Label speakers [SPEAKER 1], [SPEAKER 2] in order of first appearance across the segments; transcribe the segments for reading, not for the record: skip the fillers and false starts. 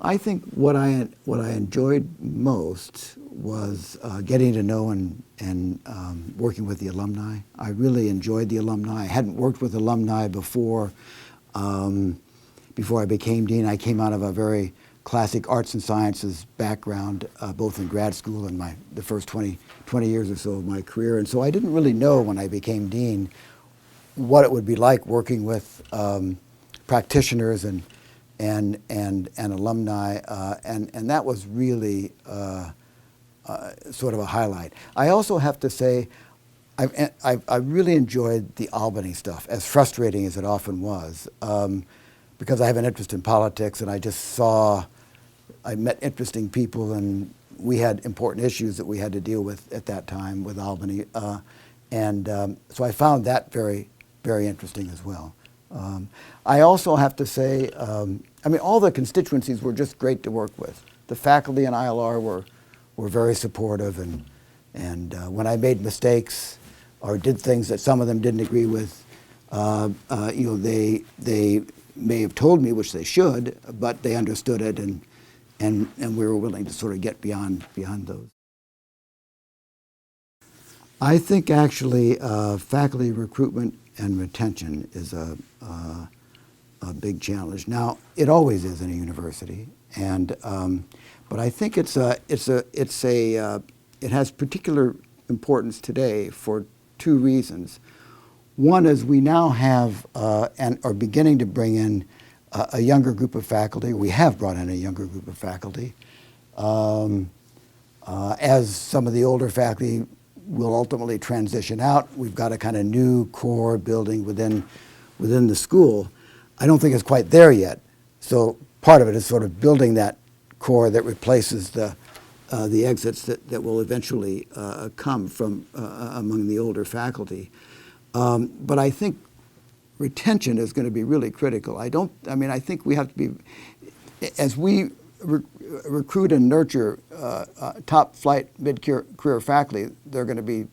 [SPEAKER 1] I think what I enjoyed most was getting to know and working with the alumni. I really enjoyed the alumni. I hadn't worked with alumni before. Before I became dean, I came out of a very classic arts and sciences background, both in grad school and the first 20 years or so of my career. And so I didn't really know when I became dean what it would be like working with practitioners and alumni, and that was really sort of a highlight. I also have to say, I really enjoyed the Albany stuff, as frustrating as it often was, because I have an interest in politics, and I met interesting people, and we had important issues that we had to deal with at that time with Albany, so I found that very, very interesting as well. I also have to say, all the constituencies were just great to work with. The faculty in ILR were very supportive, and when I made mistakes or did things that some of them didn't agree with, they may have told me, which they should, but they understood it, and we were willing to sort of get beyond those. I think actually faculty recruitment and retention is a big challenge. Now, it always is in a university, but I think it has particular importance today for two reasons. One is we now have and are beginning to bring in a younger group of faculty. We have brought in a younger group of faculty. As some of the older faculty will ultimately transition out, we've got a kind of new core building within the school. I don't think it's quite there yet. So part of it is sort of building that core that replaces the exits that will eventually come from among the older faculty. But I think retention is going to be really critical. I think we have to be, as we recruit and nurture top flight mid-career faculty, they're going to be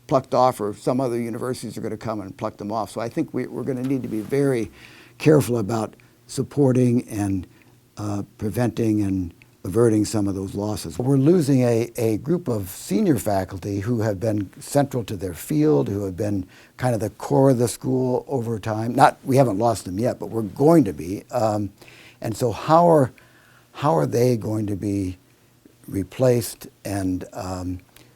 [SPEAKER 1] plucked off, or some other universities are going to come and pluck them off. So I think we're going to need to be very careful about supporting and preventing and averting some of those losses. We're losing a group of senior faculty who have been central to their field, who have been kind of the core of the school over time. We haven't lost them yet, but we're going to be. And so how are they going to be replaced? And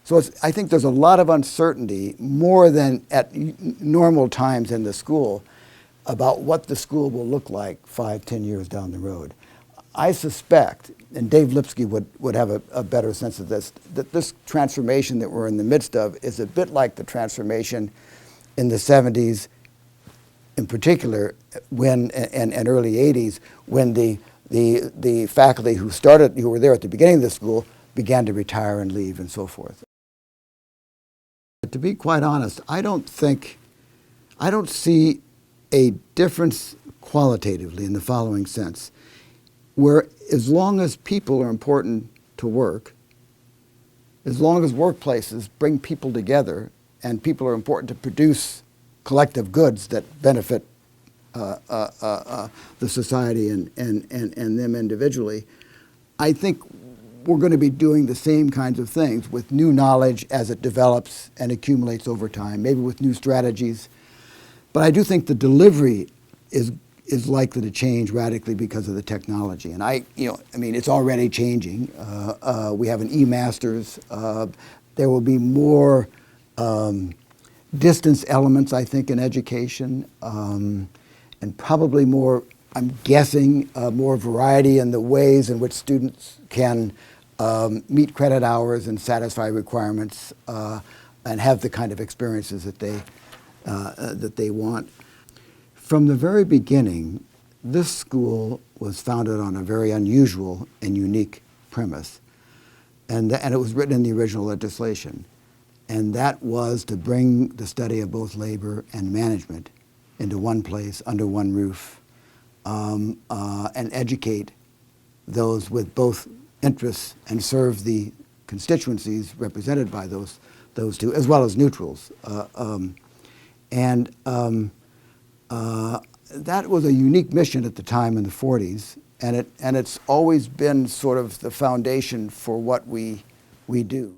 [SPEAKER 1] so I think there's a lot of uncertainty, more than at normal times in the school, about what the school will look like 5, 10 years down the road. I suspect, and Dave Lipsky would have a better sense of this, that this transformation that we're in the midst of is a bit like the transformation in the 70s, in particular, and early 80s, when the faculty who were there at the beginning of the school began to retire and leave and so forth. But to be quite honest, I don't see a difference qualitatively in the following sense, where as long as people are important to work, as long as workplaces bring people together and people are important to produce collective goods that benefit the society and them individually, I think we're going to be doing the same kinds of things with new knowledge as it develops and accumulates over time, maybe with new strategies. But I do think the delivery is likely to change radically because of the technology. And it's already changing. We have an e-masters. There will be more distance elements, I think, in education, and probably more, I'm guessing, more variety in the ways in which students can meet credit hours and satisfy requirements and have the kind of experiences that they want. From the very beginning, this school was founded on a very unusual and unique premise, and it was written in the original legislation, and that was to bring the study of both labor and management into one place, under one roof, and educate those with both interests and serve the constituencies represented by those two, as well as neutrals. That was a unique mission at the time in the 40s, and it's always been sort of the foundation for what we do.